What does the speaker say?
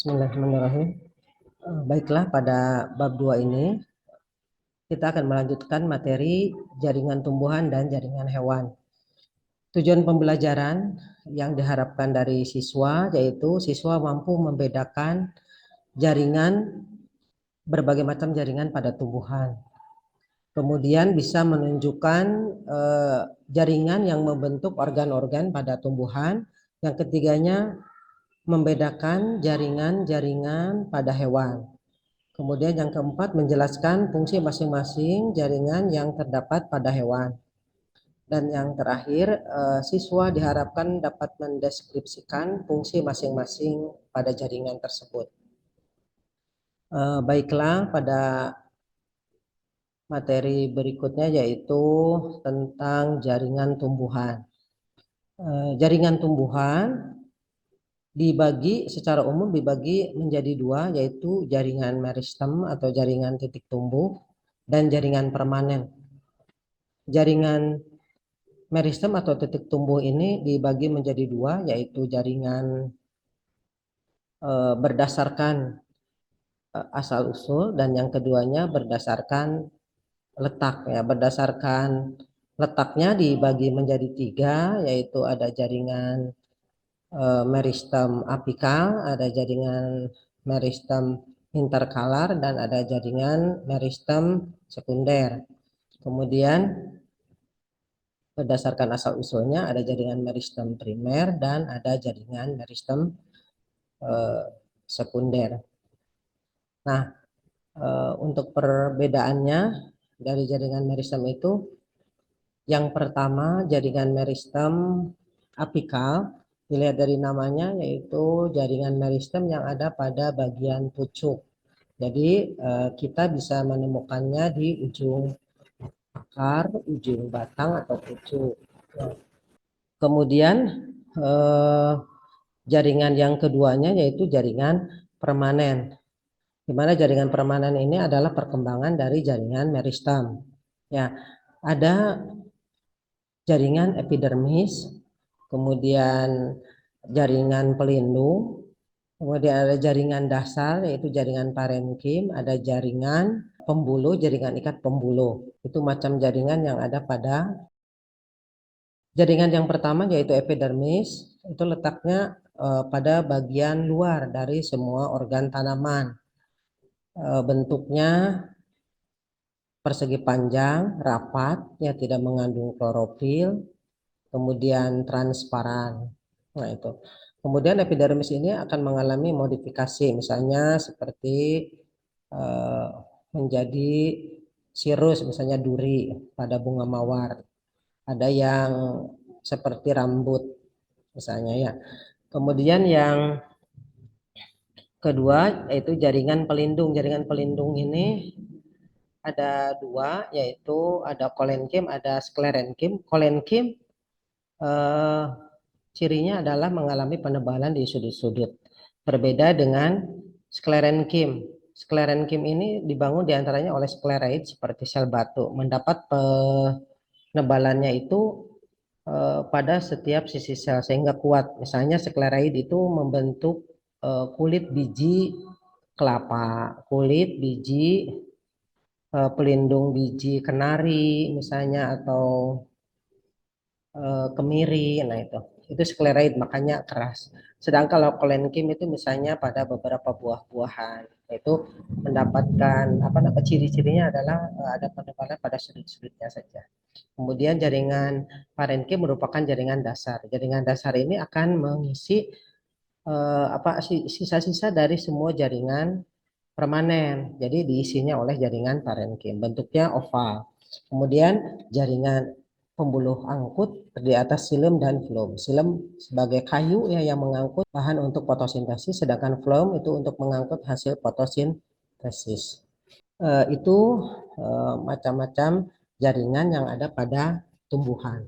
Bismillahirrahmanirrahim. Baiklah, pada bab 2 ini kita akan melanjutkan materi jaringan tumbuhan dan jaringan hewan. Tujuan pembelajaran yang diharapkan dari siswa yaitu siswa mampu membedakan jaringan, berbagai macam jaringan pada tumbuhan. Kemudian bisa menunjukkan jaringan yang membentuk organ-organ pada tumbuhan. Yang ketiganya membedakan jaringan-jaringan pada hewan. Kemudian yang keempat menjelaskan fungsi masing-masing jaringan yang terdapat pada hewan. Dan yang terakhir siswa diharapkan dapat mendeskripsikan fungsi masing-masing pada jaringan tersebut. Baiklah, pada materi berikutnya yaitu tentang jaringan tumbuhan. Jaringan tumbuhan secara umum dibagi menjadi dua, yaitu jaringan meristem atau jaringan titik tumbuh dan jaringan permanen. Jaringan meristem atau titik tumbuh ini dibagi menjadi dua, yaitu jaringan berdasarkan asal usul dan yang keduanya berdasarkan letak. Ya, berdasarkan letaknya dibagi menjadi tiga, yaitu ada jaringan meristem apikal, ada jaringan meristem interkalar, dan ada jaringan meristem sekunder. Kemudian berdasarkan asal usulnya ada jaringan meristem primer dan ada jaringan meristem sekunder. Nah, untuk perbedaannya dari jaringan meristem itu, yang pertama jaringan meristem apikal, dilihat dari namanya, yaitu jaringan meristem yang ada pada bagian pucuk. Jadi kita bisa menemukannya di ujung akar, ujung batang atau pucuk. Kemudian jaringan yang keduanya yaitu jaringan permanen. Di mana jaringan permanen ini adalah perkembangan dari jaringan meristem. Ya, ada jaringan epidermis, kemudian jaringan pelindung, kemudian ada jaringan dasar yaitu jaringan parenkim, ada jaringan pembuluh, jaringan ikat pembuluh. Itu macam jaringan yang ada pada jaringan yang pertama yaitu epidermis. Itu letaknya pada bagian luar dari semua organ tanaman. Bentuknya persegi panjang, rapat, ya tidak mengandung klorofil, kemudian transparan. Nah itu. Kemudian epidermis ini akan mengalami modifikasi, misalnya seperti menjadi sirus, misalnya duri pada bunga mawar. Ada yang seperti rambut, misalnya ya. Kemudian yang kedua yaitu jaringan pelindung. Jaringan pelindung ini ada dua, yaitu ada kolenkim, ada sklerenkim. Kolenkim cirinya adalah mengalami penebalan di sudut-sudut. Berbeda dengan sklerenkim. Sklerenkim ini dibangun diantaranya oleh skleroid seperti sel batu. Mendapat penebalannya itu pada setiap sisi sel sehingga kuat. Misalnya skleroid itu membentuk kulit biji kelapa, kulit biji pelindung biji kenari misalnya, atau kemiri. Nah itu skleroid, makanya keras. Sedangkan kalau kolenkim itu misalnya pada beberapa buah-buahan, itu mendapatkan ciri-cirinya adalah ada penebalan pada sudut-sudutnya saja. Kemudian jaringan parenkim merupakan jaringan dasar. Jaringan dasar ini akan mengisi sisa-sisa dari semua jaringan permanen. Jadi diisinya oleh jaringan parenkim. Bentuknya oval. Kemudian jaringan pembuluh angkut di atas xilem dan filum. Xilem sebagai kayu ya yang mengangkut bahan untuk fotosintesis, sedangkan filum itu untuk mengangkut hasil fotosintesis. Itu macam-macam jaringan yang ada pada tumbuhan.